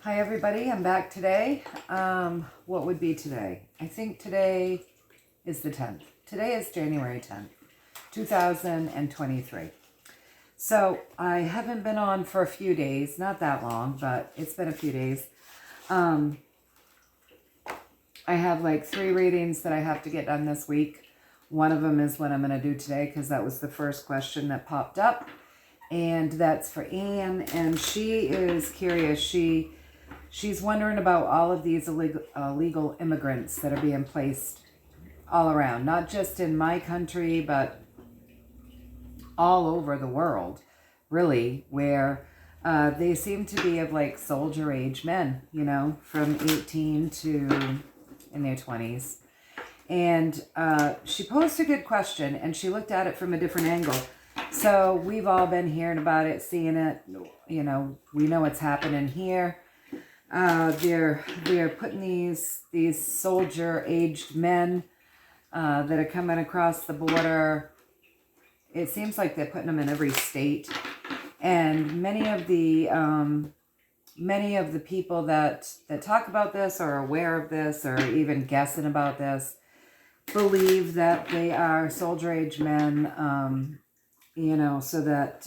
Hi everybody, I'm back today. What would be today? I think today is the 10th. Today is January 10th, 2023. So I haven't been on for a few days, not that long, but it's been a few days. I have like 3 readings that I have to get done this week. One of them is what I'm going to do today because that was the first question that popped up. And that's for Anne, and she is curious. She's wondering about all of these illegal immigrants that are being placed all around, not just in my country, but all over the world, really, where they seem to be of like soldier age men, you know, from 18 to in their 20s. And she posed a good question, and she looked at it from a different angle. So we've all been hearing about it, seeing it, you know, we know what's happening here. They're putting these soldier-aged men that are coming across the border. It seems like they're putting them in every state, and many of the people that talk about this or are aware of this or even guessing about this believe that they are soldier-age men. You know, so that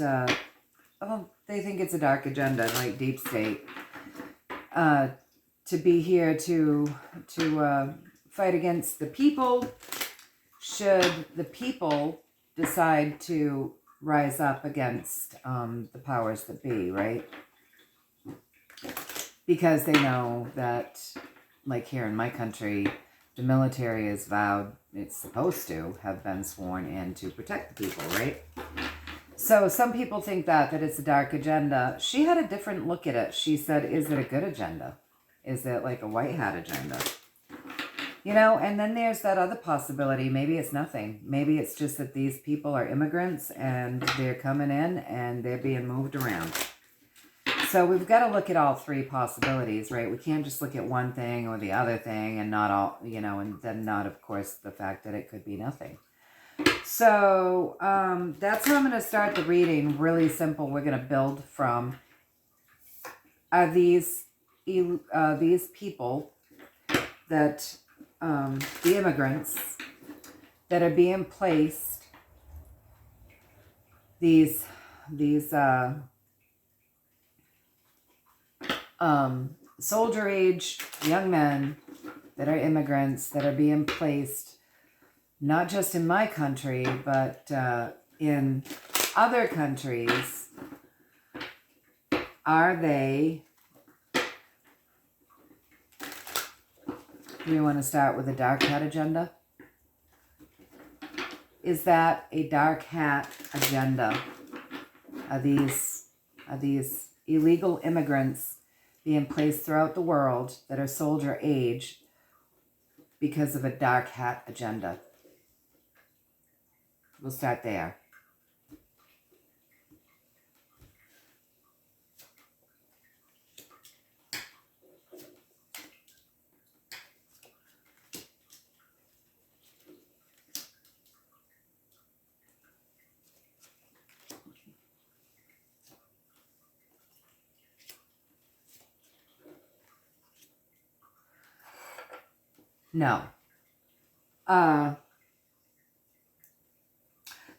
they think it's a dark agenda, like deep state. To be here to fight against the people, should the people decide to rise up against the powers that be, right? Because they know that, like here in my country, the military is vowed, it's supposed to have been sworn in to protect the people, right? So some people think that it's a dark agenda. She had a different look at it. She said, is it a good agenda? Is it like a white hat agenda? You know, and then there's that other possibility. Maybe it's nothing. Maybe it's just that these people are immigrants and they're coming in and they're being moved around. So we've got to look at all 3 possibilities, right? We can't just look at one thing or the other thing and not all, you know, and then not, of course, the fact that it could be nothing. So that's how I'm going to start the reading. Really simple. We're going to build from these people that the immigrants that are being placed. These soldier age young men that are immigrants that are being placed not just in my country, but in other countries. Are they, do you want to start with a dark hat agenda? Is that a dark hat agenda? Are these illegal immigrants being placed throughout the world that are soldier age because of a dark hat agenda? We'll start there. No.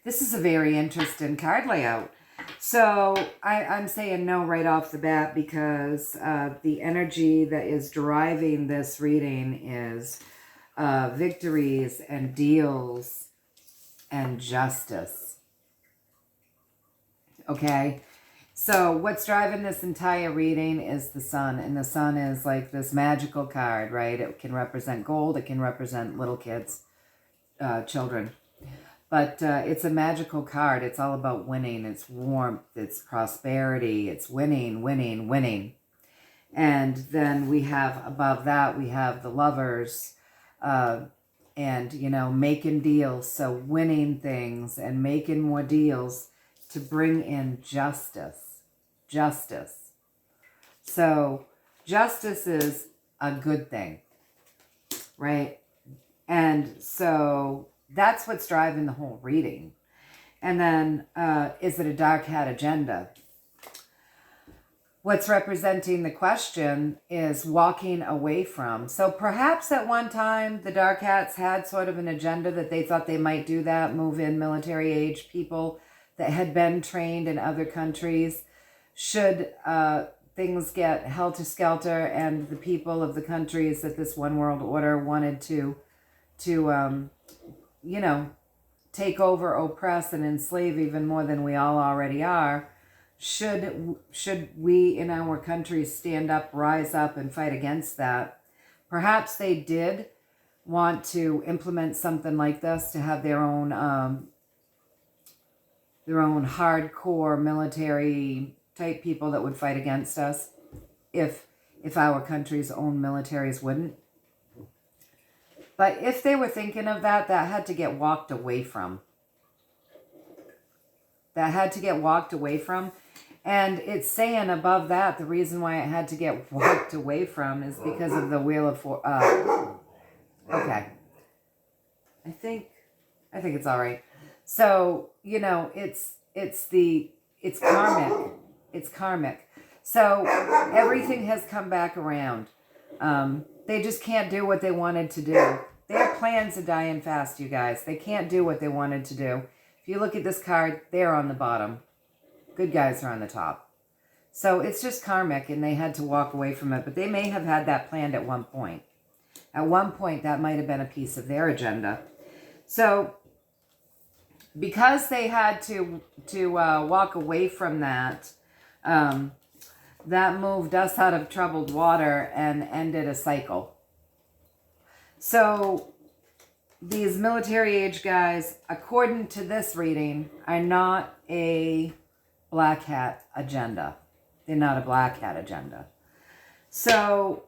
This is a very interesting card layout. So I'm saying no right off the bat because the energy that is driving this reading is victories and deals and justice. Okay? So what's driving this entire reading is the sun. And the sun is like this magical card, right? It can represent gold. It can represent little kids, children. But it's a magical card. It's all about winning. It's warmth. It's prosperity. It's winning, winning, winning. And then we have, above that, we have the lovers and, you know, making deals. So winning things and making more deals to bring in justice. Justice. So justice is a good thing, right? And so that's what's driving the whole reading. And then, is it a dark hat agenda? what's representing the question is walking away from. So perhaps at one time the Dark Hats had sort of an agenda that they thought they might do that, move in military age people that had been trained in other countries. Should things get helter-skelter and the people of the countries that this one world order wanted to you know, take over, oppress, and enslave even more than we all already are, should we in our country stand up, rise up, and fight against that? Perhaps they did want to implement something like this to have their own hardcore military type people that would fight against us if our country's own militaries wouldn't. But if they were thinking of that, that had to get walked away from. That had to get walked away from. And it's saying above that, the reason why it had to get walked away from is because of the Wheel of okay. I think it's all right. So, you know, it's karmic. It's karmic. So everything has come back around. They just can't do what they wanted to do. Their plans are dying fast, you guys. They can't do what they wanted to do. If you look at this card, they're on the bottom. Good guys are on the top. So it's just karmic, and they had to walk away from it. But they may have had that planned at one point. At one point, that might have been a piece of their agenda. So because they had to walk away from that, that moved us out of troubled water and ended a cycle. So these military age guys, according to this reading, are not a black hat agenda. They're not a black hat agenda. So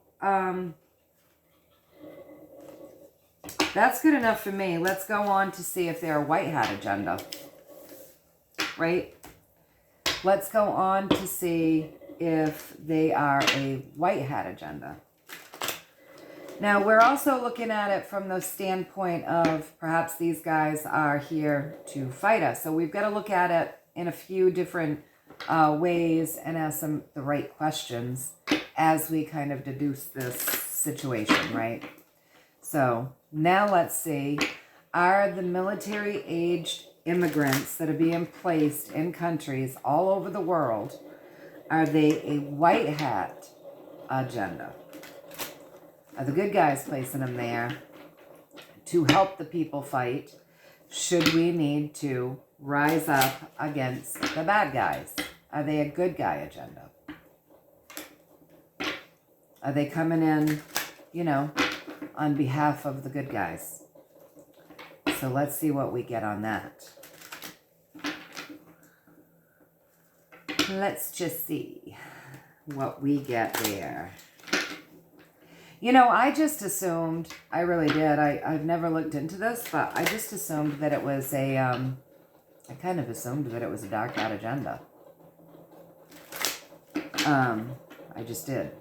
that's good enough for me. Let's go on to see if they're a white hat agenda. Right? Let's go on to see if they are a white hat agenda. Now, we're also looking at it from the standpoint of perhaps these guys are here to fight us. So we've got to look at it in a few different ways and ask them the right questions as we kind of deduce this situation, right? So now let's see, are the military-aged immigrants that are being placed in countries all over the world, are they a white hat agenda? Are the good guys placing them there to help the people fight? Should we need to rise up against the bad guys? Are they a good guy agenda? Are they coming in, you know, on behalf of the good guys? So let's see what we get on that. Let's just see what we get there. You know, I just assumed, I really did, I've never looked into this, but I just assumed that it was a, I kind of assumed that it was a dark hat agenda. I just did.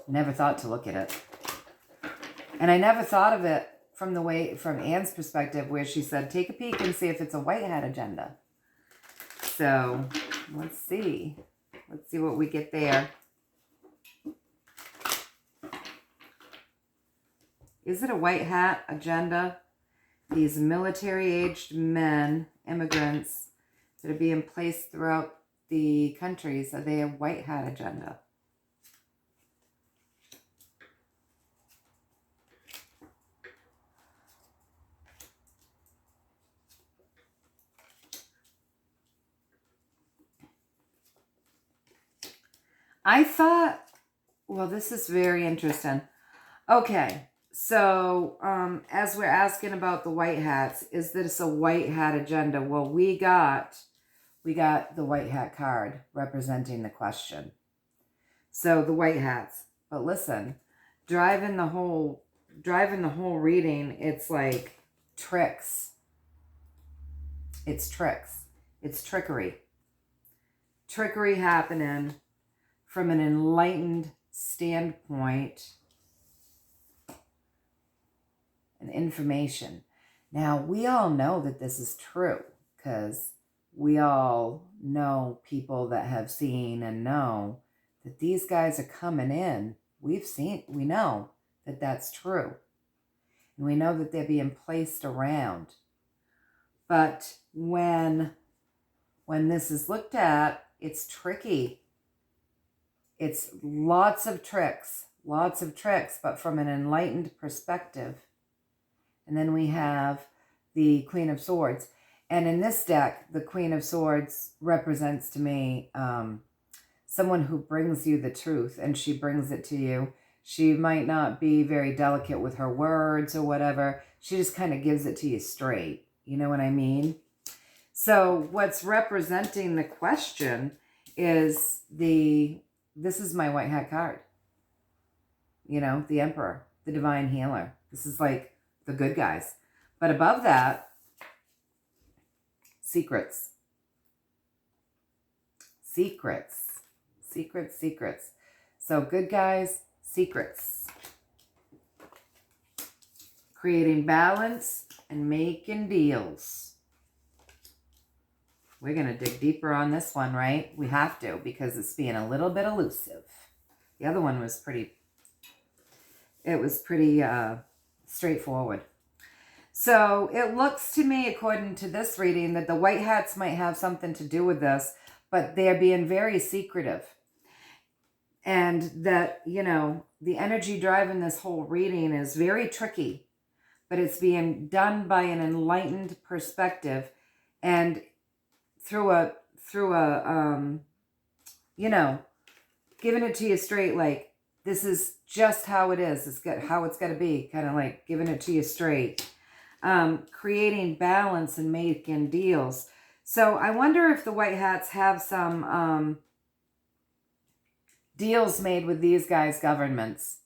Never thought to look at it. And I never thought of it from the way, from Anne's perspective, where she said, take a peek and see if it's a white hat agenda. So, let's see. Let's see what we get there. Is it a white hat agenda? These military-aged men, immigrants, that are being placed throughout the countries, are they a white hat agenda? I thought, well, this is very interesting. Okay. So, as we're asking about the white hats, is this a white hat agenda? Well, we got the white hat card representing the question. So the white hats. But listen, driving the whole reading, it's like tricks. It's tricks. It's trickery. Trickery happening from an enlightened standpoint. And information. Now, we all know that this is true because we all know people that have seen and know that these guys are coming in. We know that that's true. And we know that they're being placed around. But when this is looked at, it's tricky. It's lots of tricks, but from an enlightened perspective. And then we have the Queen of Swords. And in this deck, the Queen of Swords represents to me someone who brings you the truth, and she brings it to you. She might not be very delicate with her words or whatever. She just kind of gives it to you straight. You know what I mean? So what's representing the question is this is my white hat card. You know, the Emperor, the Divine Healer. This is like the good guys. But above that, secrets. Secrets. So good guys, secrets. Creating balance and making deals. We're going to dig deeper on this one, right? We have to, because it's being a little bit elusive. The other one was pretty straightforward. So it looks to me, according to this reading, that the white hats might have something to do with this, but they're being very secretive. And that, you know, the energy driving this whole reading is very tricky, but it's being done by an enlightened perspective and through a you know, giving it to you straight, like, this is just how it is. It's how it's got to be, kind of like giving it to you straight. Creating balance and making deals. So I wonder if the white hats have some deals made with these guys' governments.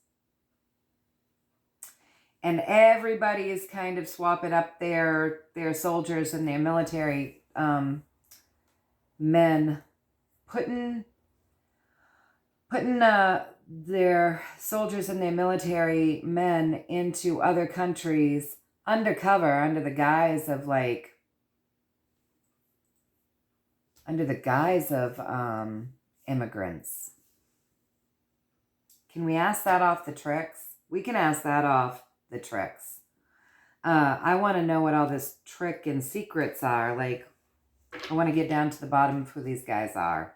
And everybody is kind of swapping up their soldiers and their military men, putting their soldiers and their military men into other countries undercover, under the guise of immigrants. Can we ask that off the tricks? We can ask that off the tricks. I want to know what all this trick and secrets are. Like, I want to get down to the bottom of who these guys are.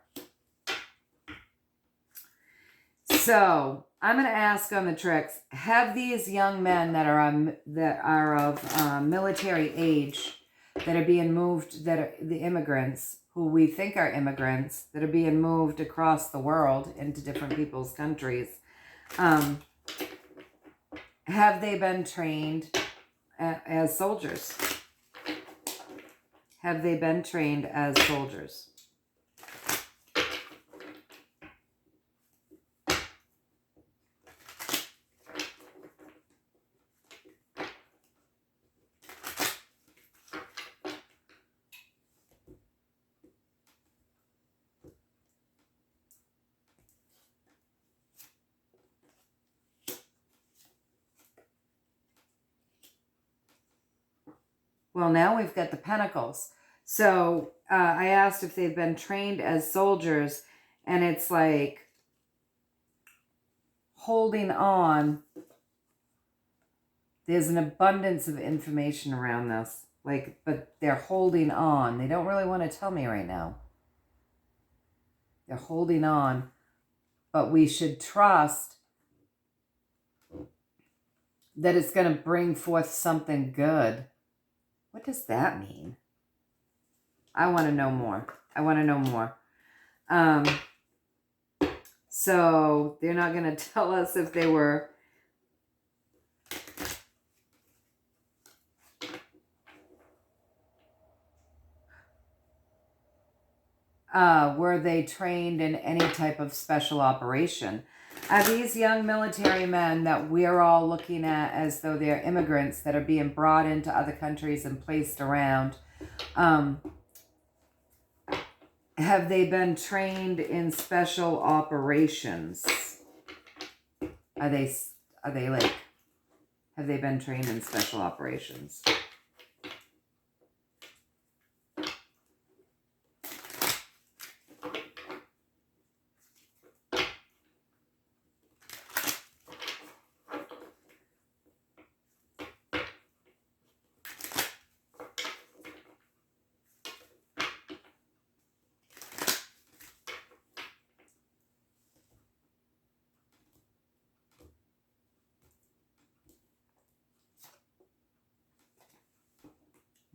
So I'm going to ask on the tricks: have these young men that are of military age, that are being moved, that are the immigrants, who we think are immigrants, that are being moved across the world into different people's countries, have they been trained as soldiers? Have they been trained as soldiers? Well, now we've got the Pentacles. So I asked if they've been trained as soldiers, and it's like holding on. There's an abundance of information around this, but they're holding on. They don't really want to tell me right now. They're holding on, but we should trust that it's going to bring forth something good. What does that mean? I want to know more. So they're not going to tell us if they were they trained in any type of special operation? Are these young military men that we're all looking at as though they're immigrants that are being brought into other countries and placed around, have they been trained in special operations? Have they been trained in special operations?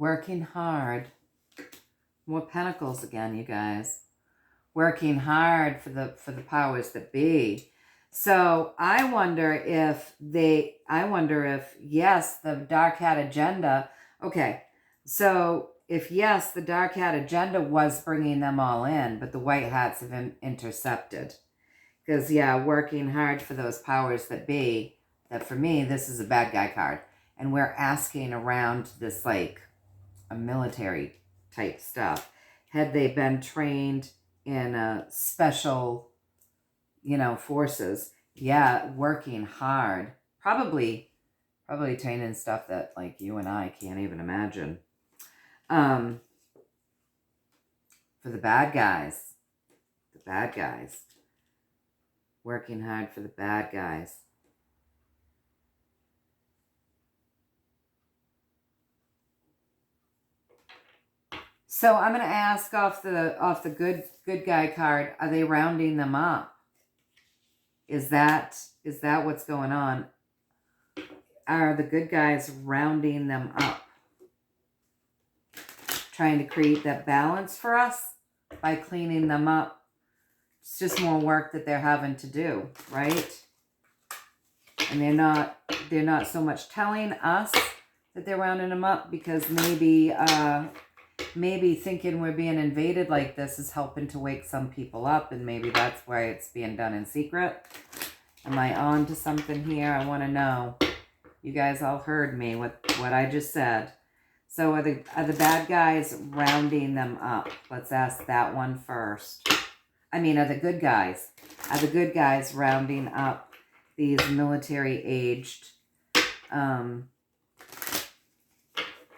Working hard. More pentacles again, you guys. Working hard for the powers that be. So I wonder if yes, the dark hat agenda. Okay, so if yes, the dark hat agenda was bringing them all in, but the white hats have intercepted. Because yeah, working hard for those powers that be. That for me, this is a bad guy card, and we're asking around this like a military type stuff. Had they been trained in a special, forces? Yeah, working hard. Probably training stuff that like you and I can't even imagine. For the bad guys. The bad guys. Working hard for the bad guys. So I'm going to ask off the good guy card, are they rounding them up? Is that what's going on? Are the good guys rounding them up? Trying to create that balance for us by cleaning them up. It's just more work that they're having to do, right? And they're not so much telling us that they're rounding them up because maybe thinking we're being invaded like this is helping to wake some people up, and maybe that's why it's being done in secret. Am I on to something here? I want to know. You guys all heard me, what I just said. So are the bad guys rounding them up? Let's ask that one first. Are the good guys rounding up these military-aged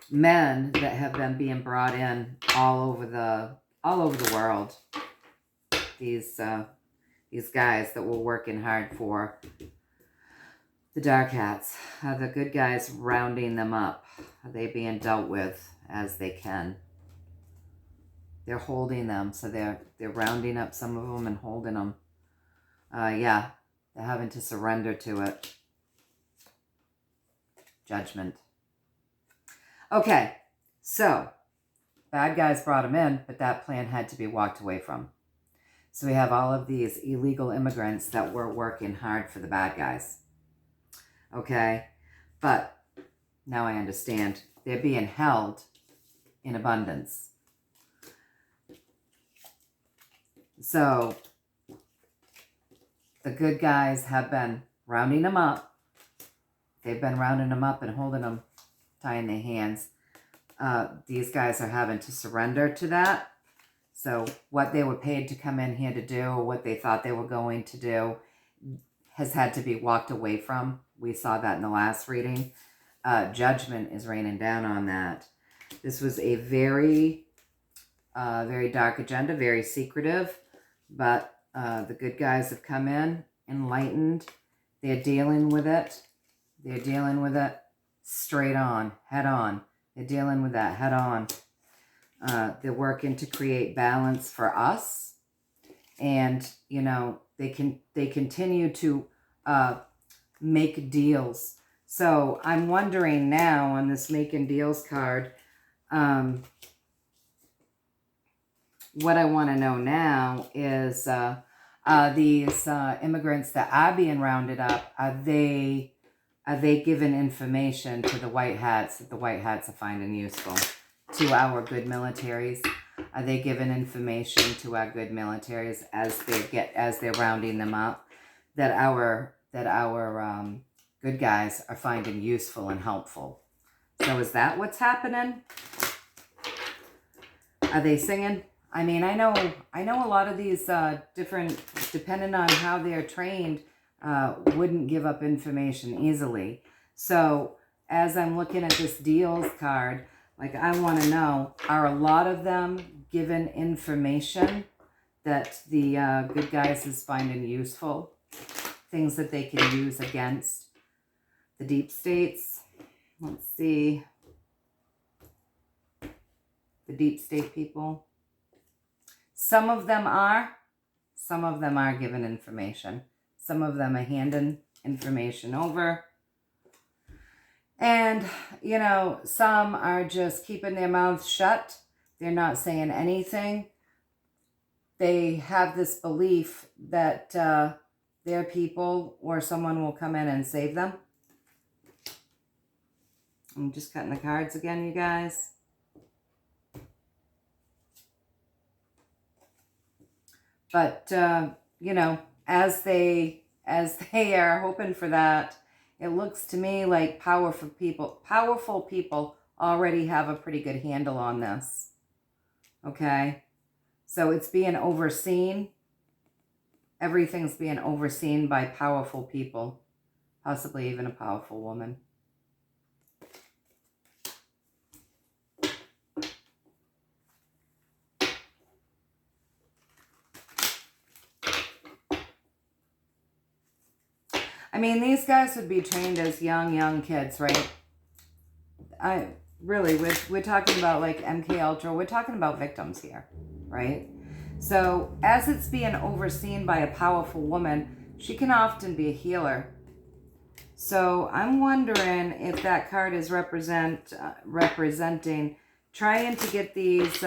men that have been being brought in all over the world? These guys that were working hard for the dark hats. Are the good guys rounding them up? Are they being dealt with as they can? They're holding them, so they're rounding up some of them and holding them. Yeah, they're having to surrender to it. Judgment. Okay, so bad guys brought them in, but that plan had to be walked away from. So we have all of these illegal immigrants that were working hard for the bad guys. Okay, but now I understand. They're being held in abundance. So the good guys have been rounding them up. They've been rounding them up and holding them, tying their hands. These guys are having to surrender to that. So what they were paid to come in here to do, or what they thought they were going to do, has had to be walked away from. We saw that in the last reading. Judgment is raining down on that. This was a very, very dark agenda, very secretive, but the good guys have come in, enlightened. They're dealing with it. They're dealing with it straight on, head on. They're dealing with that head on. They're working to create balance for us. And, they continue to make deals. So I'm wondering now on this making deals card, what I want to know now is these immigrants that are being rounded up, are they giving information to the white hats that the white hats are finding useful to our good militaries? Are they giving information to our good militaries as they're rounding them up that our good guys are finding useful and helpful? So is that what's happening? Are they singing? I know a lot of these different, depending on how they're trained, wouldn't give up information easily. So as I'm looking at this deals card, like I want to know, are a lot of them given information that the good guys is finding useful? Things that they can use against the deep states? Let's see. The deep state people. Some of them are given information. Some of them are handing information over. And, you know, some are just keeping their mouths shut. They're not saying anything. They have this belief that their people or someone will come in and save them. I'm just cutting the cards again, you guys. But, you know, as they are hoping for that, it looks to me like powerful people already have a pretty good handle on this. Okay? So it's being overseen. Everything's being overseen by powerful people, possibly even a powerful woman. I mean, these guys would be trained as young kids, right? We're talking about like MK Ultra. We're talking about victims here, right? So as it's being overseen by a powerful woman, she can often be a healer. So I'm wondering if that card is representing trying to get these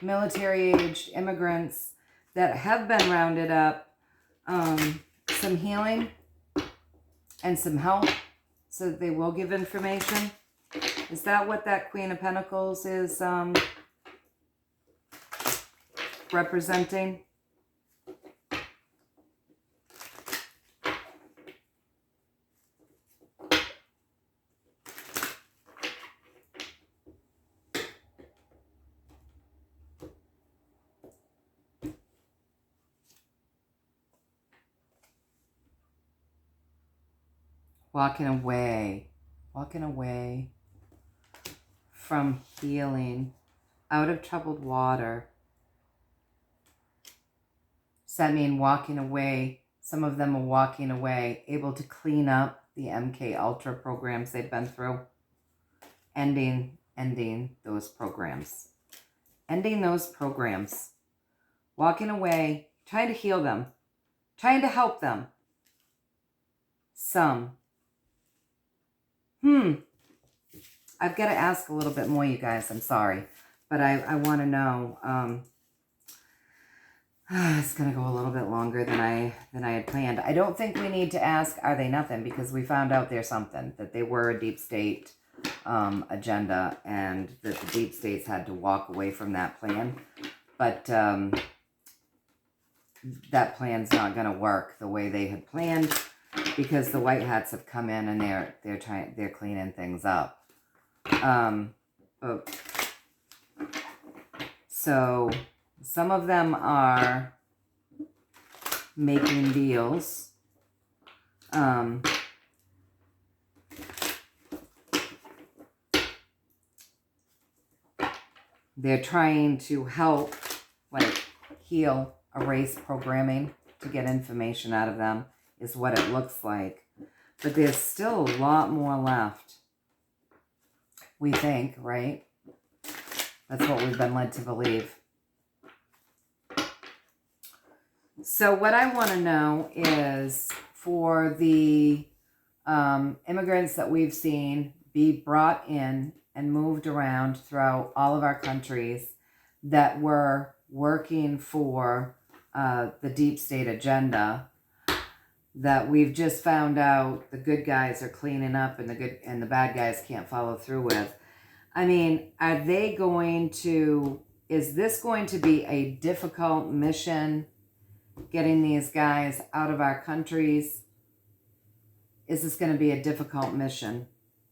military-aged immigrants that have been rounded up some healing and some help so that they will give information. Is that what that Queen of Pentacles is representing? Walking away from healing, out of troubled water. Does that mean walking away? Some of them are walking away, able to clean up the MK Ultra programs they've been through. Ending those programs. Ending those programs. Walking away, trying to heal them, trying to help them. Some. I've got to ask a little bit more, you guys. I'm sorry. But I want to know. It's going to go a little bit longer than I had planned. I don't think we need to ask, are they nothing? Because we found out they're something. That they were a deep state agenda. And that the deep states had to walk away from that plan. But that plan's not going to work the way they had planned. Because the white hats have come in and they're cleaning things up. So some of them are making deals. They're trying to help, like, heal, erase programming to get information out of them. Is what it looks like. But there's still a lot more left. We think, right? That's what we've been led to believe. So what I want to know is for the immigrants that we've seen be brought in and moved around throughout all of our countries that were working for the deep state agenda, that we've just found out the good guys are cleaning up and the bad guys can't follow through with. I mean, is this going to be a difficult mission, getting these guys out of our countries? Is this going to be a difficult mission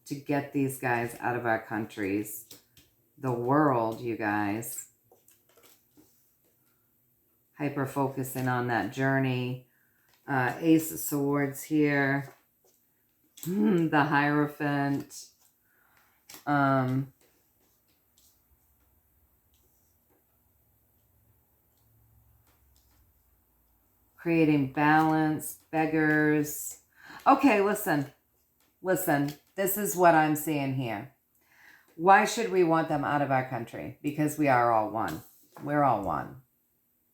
to get these guys out of our countries? The world, you guys. Hyper-focusing on that journey. Ace of Swords here. The Hierophant. Creating balance. Beggars. Okay, listen. This is what I'm seeing here. Why should we want them out of our country? Because we are all one. We're all one.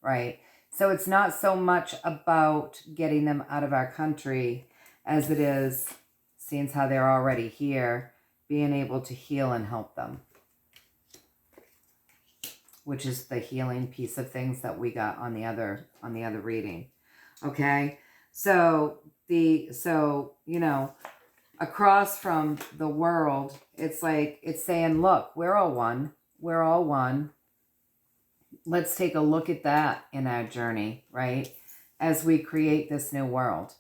Right? So it's not so much about getting them out of our country as it is seeing how they're already here, being able to heal and help them, which is the healing piece of things that we got on the other reading. Okay, so you know, across from the world, it's like it's saying, look, we're all one. We're all one. Let's take a look at that in our journey, right? As we create this new world,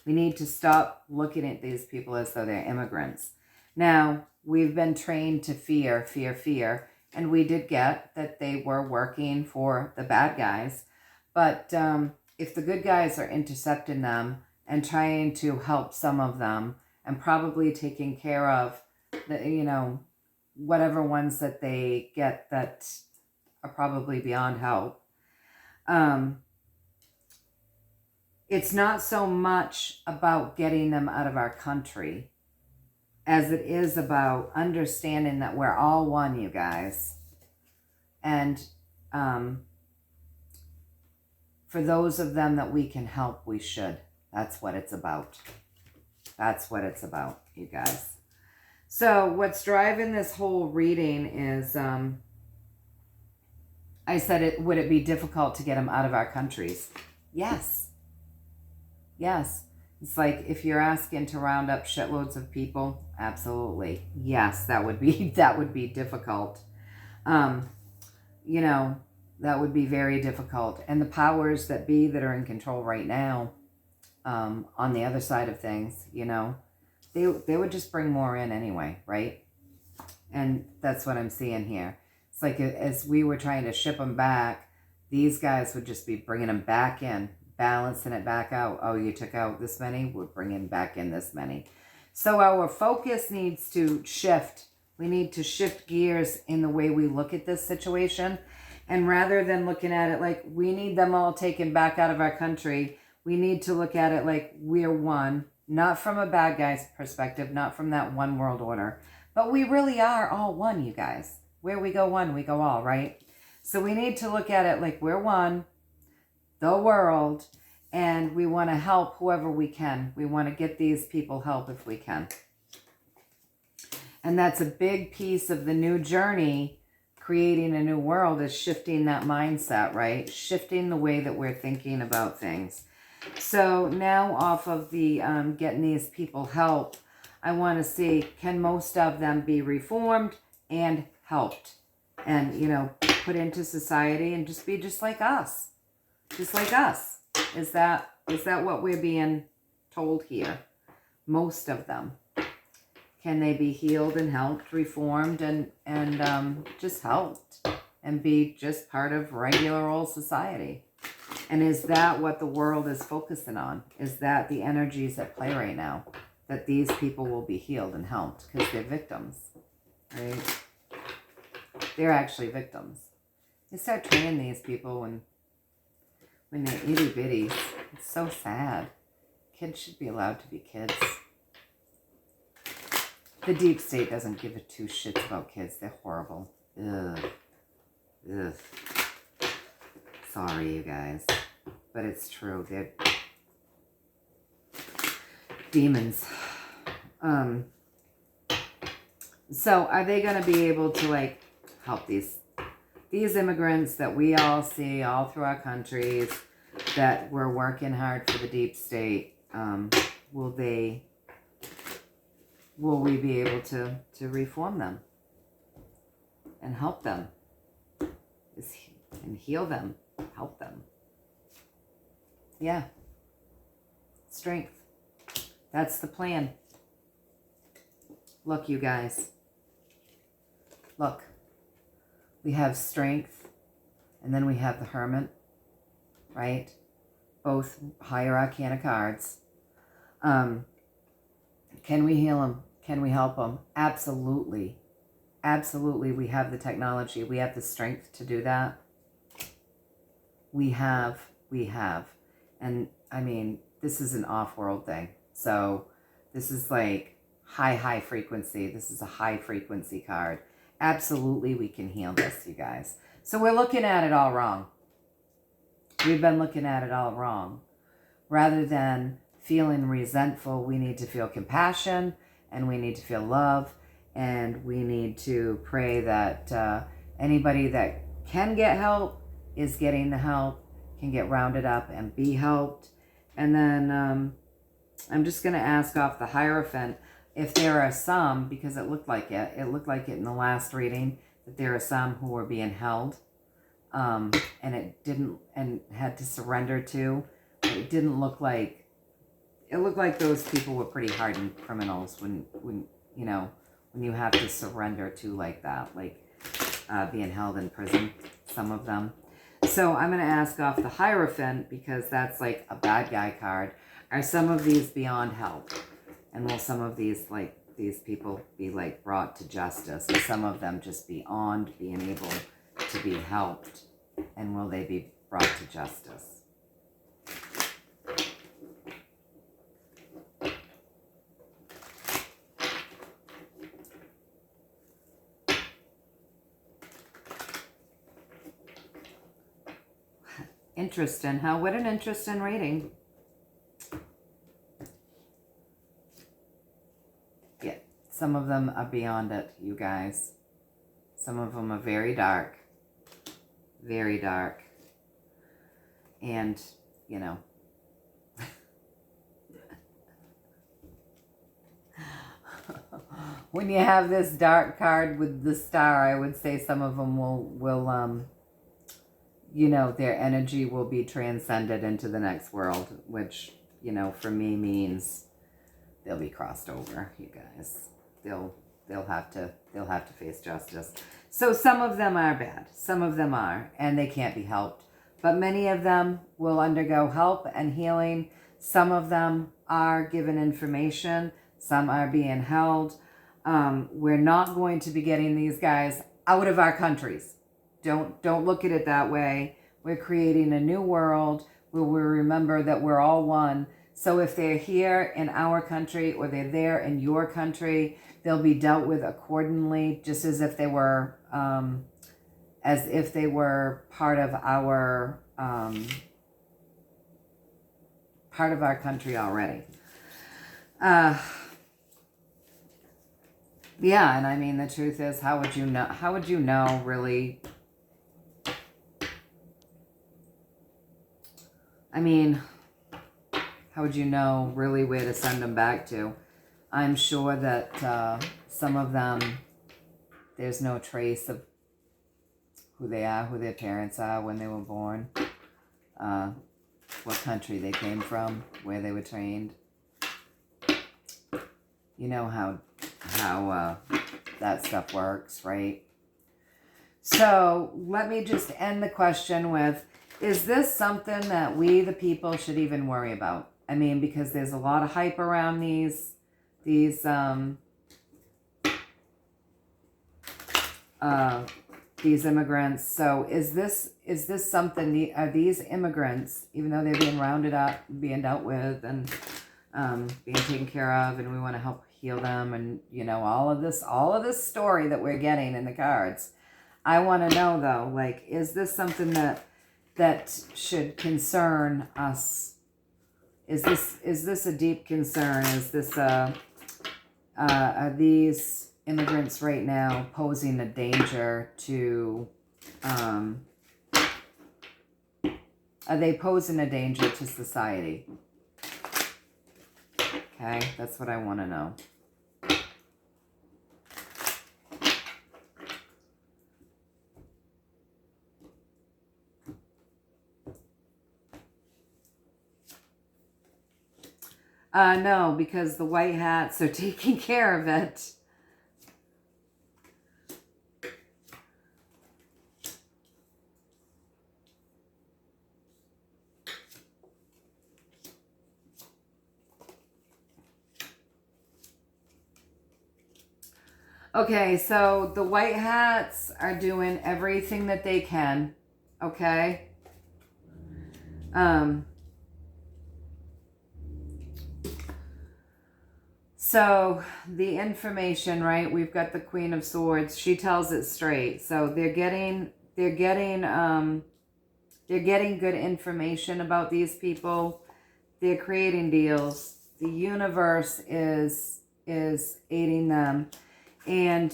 we need to stop looking at these people as though they're immigrants. Now, we've been trained to fear, and we did get that they were working for the bad guys. But if the good guys are intercepting them and trying to help some of them and probably taking care of the, you know, whatever ones that they get that are probably beyond help, it's not so much about getting them out of our country as it is about understanding that we're all one, you guys. And for those of them that we can help, we should. That's what it's about. That's what it's about, you guys. So what's driving this whole reading is, I said, would it be difficult to get them out of our countries? Yes. Yes. It's like if you're asking to round up shitloads of people, absolutely. Yes, that would be difficult. You know, that would be very difficult. And the powers that be that are in control right now, on the other side of things, you know, they would just bring more in anyway, right? And that's what I'm seeing here. It's like as we were trying to ship them back, these guys would just be bringing them back in, balancing it back out. Oh, you took out this many? We're bringing back in this many. So our focus needs to shift. We need to shift gears in the way we look at this situation. And rather than looking at it like we need them all taken back out of our country, we need to look at it like we're one, not from a bad guy's perspective, not from that one world order, but we really are all one, you guys. Where we go one, we go all, right? So we need to look at it like we're one, the world, and we want to help whoever we can. We want to get these people help if we can. And that's a big piece of the new journey, creating a new world, is shifting that mindset, right? Shifting the way that we're thinking about things. So now off of the getting these people help, I want to see, can most of them be reformed and helped and, you know, put into society and just be just like us? Just like us. Is that what we're being told here? Most of them. Can they be healed and helped, reformed, and just helped and be just part of regular old society? And is that what the world is focusing on? Is that the energies at play right now? That these people will be healed and helped because they're victims, right? They're actually victims. You start training these people when they're itty bitties. It's so sad. Kids should be allowed to be kids. The deep state doesn't give a two shits about kids. They're horrible. Ugh. Ugh. Sorry, you guys. But it's true. They're demons. So are they going to be able to, like, help these immigrants that we all see all through our countries that we're working hard for the deep state? Will we be able to reform them and help them and heal them, help them? Yeah. Strength. That's the plan. Look, you guys. Look. We have strength, and then we have the hermit, right? Both higher arcana cards. Can we heal them? Can we help them? Absolutely. Absolutely. We have the technology. We have the strength to do that. We have. And I mean, this is an off-world thing. So this is like high frequency. This is a high frequency card. Absolutely, we can heal this, you guys. So we're looking at it all wrong. We've been looking at it all wrong. Rather than feeling resentful. We need to feel compassion, and we need to feel love, and we need to pray that anybody that can get help is getting the help, can get rounded up and be helped. And then I'm just going to ask off the Hierophant if there are some, because it looked like it in the last reading, that there are some who were being held, and it didn't, and had to surrender to. It didn't look like, it looked like those people were pretty hardened criminals when you know, when you have to surrender to like that, like being held in prison, some of them. So I'm going to ask off the Hierophant because that's like a bad guy card. Are some of these beyond help? And will some of these, like, these people be like brought to justice? And some of them just beyond being able to be helped? And will they be brought to justice? Interesting, huh? What an interesting reading. Yeah, some of them are beyond it, you guys. Some of them are very dark. Very dark. And, you know. When you have this dark card with the star, I would say some of them will you know, their energy will be transcended into the next world, which, you know, for me means they'll be crossed over, you guys. They'll have to face justice. So some of them are bad. Some of them are, and they can't be helped. But many of them will undergo help and healing. Some of them are given information. Some are being held. We're not going to be getting these guys out of our countries. Don't look at it that way. We're creating a new world where we remember that we're all one. So if they're here in our country or they're there in your country, they'll be dealt with accordingly, just as if they were part of our country already. Yeah, and I mean, the truth is, how would you know really? I mean, how would you know really where to send them back to? I'm sure that some of them, there's no trace of who they are, who their parents are, when they were born, what country they came from, where they were trained. You know how that stuff works, right? So let me just end the question with, is this something that we, the people, should even worry about? I mean, because there's a lot of hype around these immigrants. So is this something? Are these immigrants, even though they're being rounded up, being dealt with, and being taken care of, and we want to help heal them, and you know, all of this story that we're getting in the cards? I want to know though, like, is this something that should concern us? Is this a deep concern? Is this are these immigrants right now posing a danger to are they posing a danger to society? Okay, that's what I want to know. No, because the white hats are taking care of it. Okay, so the white hats are doing everything that they can, okay? So the information, right? We've got the Queen of Swords. She tells it straight. So they're getting good information about these people. They're creating deals. The universe is aiding them. And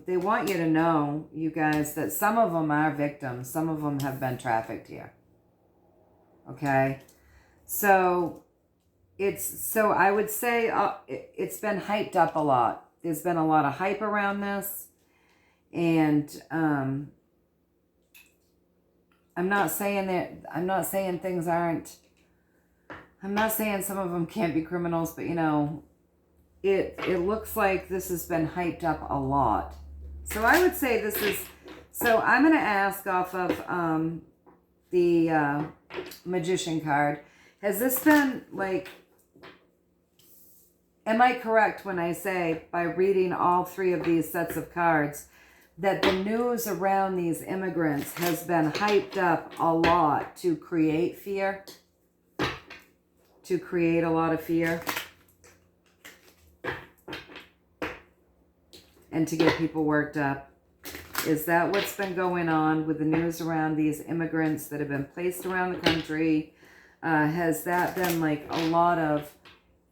they want you to know, you guys, that some of them are victims. Some of them have been trafficked here. Okay? So I would say it's been hyped up a lot. There's been a lot of hype around this. And I'm not saying things aren't, I'm not saying some of them can't be criminals, but you know, it looks like this has been hyped up a lot. So I would say this is, so I'm going to ask off of the Magician card, has this been like, am I correct when I say, by reading all three of these sets of cards, that the news around these immigrants has been hyped up a lot to create fear? To create a lot of fear? And to get people worked up. Is that what's been going on with the news around these immigrants that have been placed around the country? Has that been like a lot of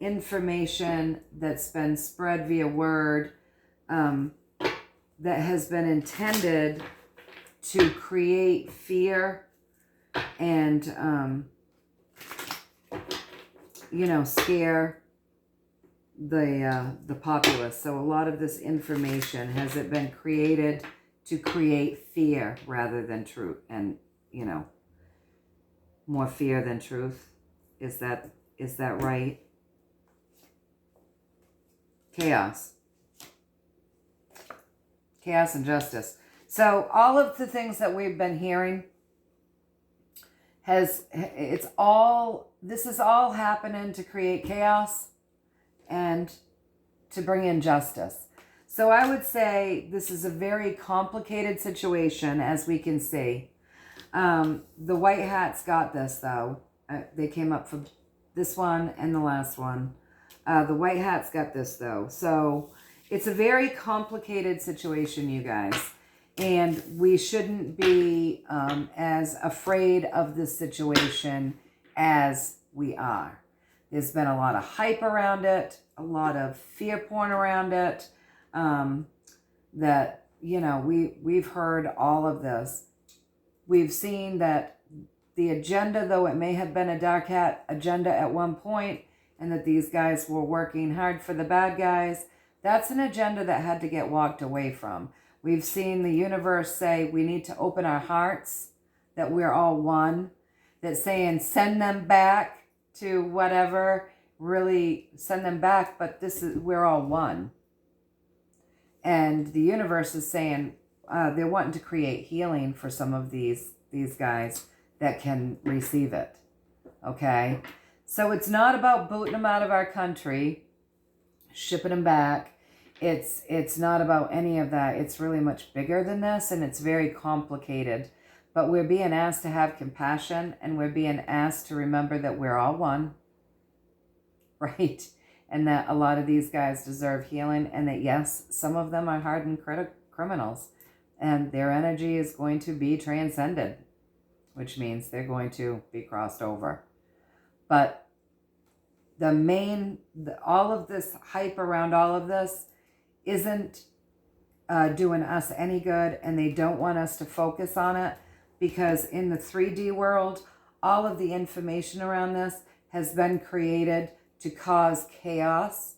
information that's been spread via word that has been intended to create fear and, you know, scare the populace? So a lot of this information, has it been created to create fear rather than truth? And, you know, more fear than truth. Is that right? Chaos. Chaos and justice. So all of the things that we've been hearing this is all happening to create chaos and to bring in justice. So I would say this is a very complicated situation, as we can see. The white hats got this, though. They came up for this one and the last one. The white hats got this, though. So it's a very complicated situation, you guys. And we shouldn't be as afraid of this situation as we are. There's been a lot of hype around it, a lot of fear porn around it. That, you know, we've heard all of this. We've seen that the agenda, though it may have been a dark hat agenda at one point, and that these guys were working hard for the bad guys, that's an agenda that had to get walked away from. We've seen the universe say we need to open our hearts, that we're all one, that saying send them back to whatever, really send them back, but we're all one. And the universe is saying they're wanting to create healing for some of these guys that can receive it. Okay? So it's not about booting them out of our country, shipping them back. It's not about any of that. It's really much bigger than this, and it's very complicated. But we're being asked to have compassion, and we're being asked to remember that we're all one, right? And that a lot of these guys deserve healing, and that, yes, some of them are hardened criminals, and their energy is going to be transcended, which means they're going to be crossed over. But all of this hype around all of this isn't doing us any good, and they don't want us to focus on it, because in the 3D world, all of the information around this has been created to cause chaos.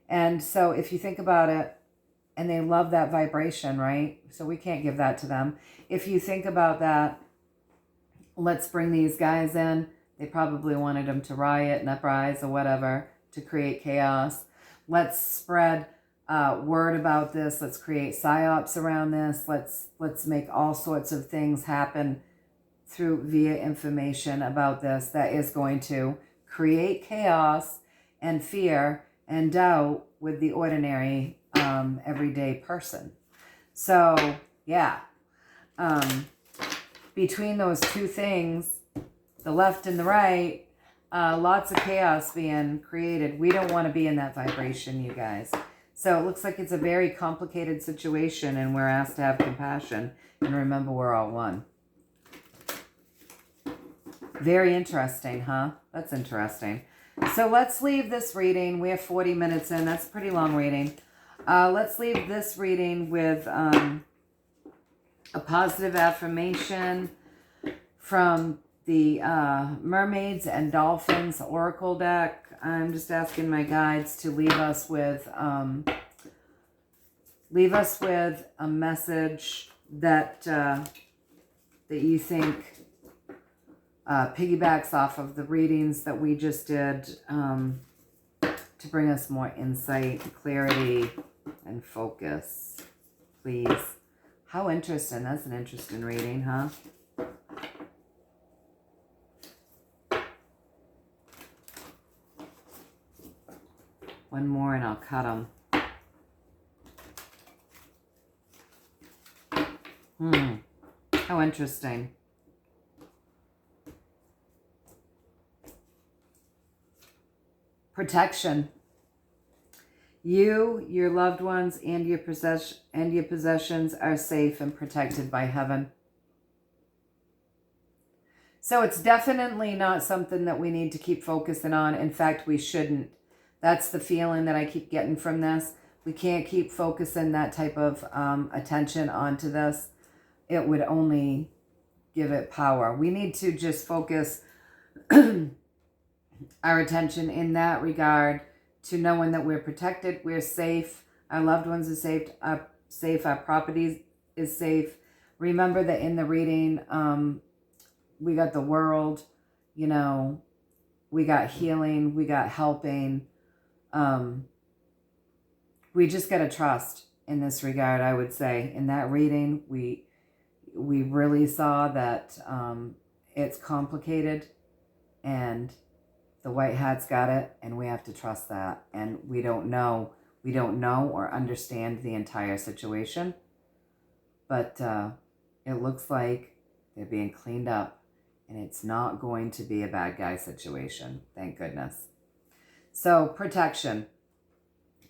And so if you think about it, and they love that vibration, right? So we can't give that to them. If you think about that, let's bring these guys in. They probably wanted them to riot and uprise or whatever to create chaos. Let's spread word about this. Let's create psyops around this. Let's make all sorts of things happen via information about this that is going to create chaos and fear and doubt with the ordinary everyday person. So yeah, between those two things, the left and the right, lots of chaos being created. We don't want to be in that vibration, you guys. So it looks like it's a very complicated situation, and we're asked to have compassion and remember we're all one. Very interesting, huh? That's interesting. So let's leave this reading. We're 40 minutes in. That's a pretty long reading. Let's leave this reading with a positive affirmation from the Mermaids and Dolphins Oracle deck. I'm just asking my guides to leave us with a message that that you think piggybacks off of the readings that we just did, to bring us more insight, clarity, and focus, please. How interesting. That's an interesting reading, huh? One more and I'll cut them. How interesting. Protection. You, your loved ones, and your possessions are safe and protected by heaven. So it's definitely not something that we need to keep focusing on. In fact, we shouldn't. That's the feeling that I keep getting from this. We can't keep focusing that type of attention onto this. It would only give it power. We need to just focus our attention in that regard to knowing that we're protected, we're safe, our loved ones are safe, our property is safe. Remember that in the reading, we got the world, we got healing, we got helping. We just got to trust in this regard, I would say. In that reading, we really saw that it's complicated, and the white hat's got it, and we have to trust that. And we don't know or understand the entire situation, but it looks like they're being cleaned up, and it's not going to be a bad guy situation. Thank goodness. So protection.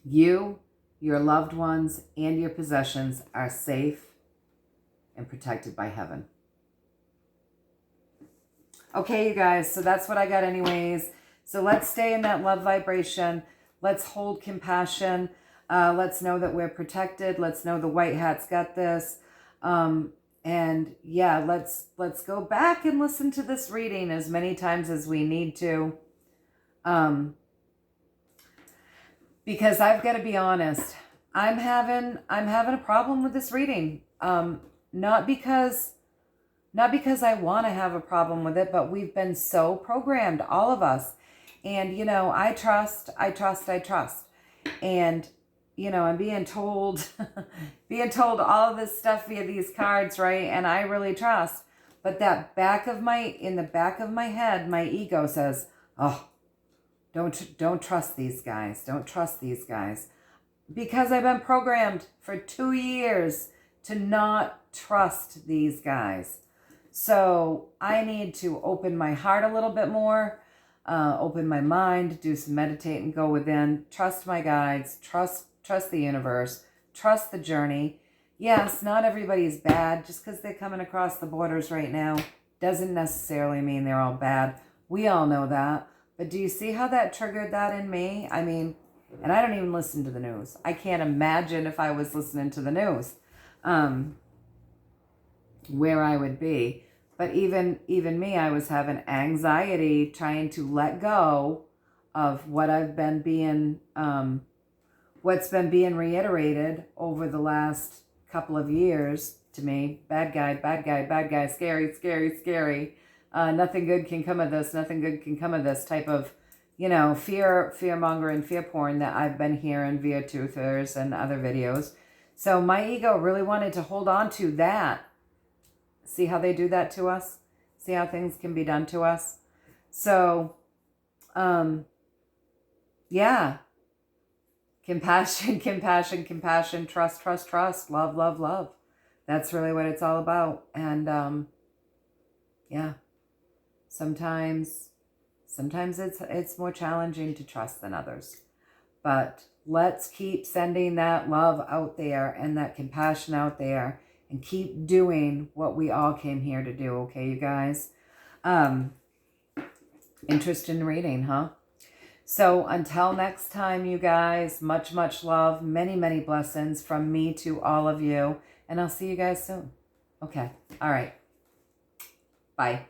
You, your loved ones, and your possessions are safe and protected by heaven. Okay, you guys, so that's what I got anyways. So let's stay in that love vibration. Let's hold compassion. Let's know that we're protected. Let's know the white hat's got this. And yeah, let's go back and listen to this reading as many times as we need to. Because I've got to be honest, I'm having a problem with this reading. Not because I want to have a problem with it, but we've been so programmed, all of us. And, I trust. And, I'm being told all of this stuff via these cards, right? And I really trust. But in the back of my head, my ego says, oh, don't trust these guys. Don't trust these guys. Because I've been programmed for 2 years to not trust these guys. So I need to open my heart a little bit more, open my mind, do some meditating, go within, trust my guides, trust the universe, trust the journey. Yes, not everybody's bad. Just because they're coming across the borders right now doesn't necessarily mean they're all bad. We all know that. But do you see how that triggered that in me? I mean, and I don't even listen to the news. I can't imagine if I was listening to the news, where I would be. But even me, I was having anxiety trying to let go of what what's been being reiterated over the last couple of years to me. Bad guy, scary, scary, scary. Nothing good can come of this. Nothing good can come of this type of, fear mongering, fear porn that I've been hearing via Toothers and other videos. So my ego really wanted to hold on to that. See how they do that to us? See how things can be done to us? So, yeah. Compassion, trust, love. That's really what it's all about. And, yeah. Sometimes it's more challenging to trust than others. But let's keep sending that love out there and that compassion out there and keep doing what we all came here to do, okay, you guys? Interest in reading, huh? So until next time, you guys, much, much love, many, many blessings from me to all of you. And I'll see you guys soon. Okay. All right. Bye.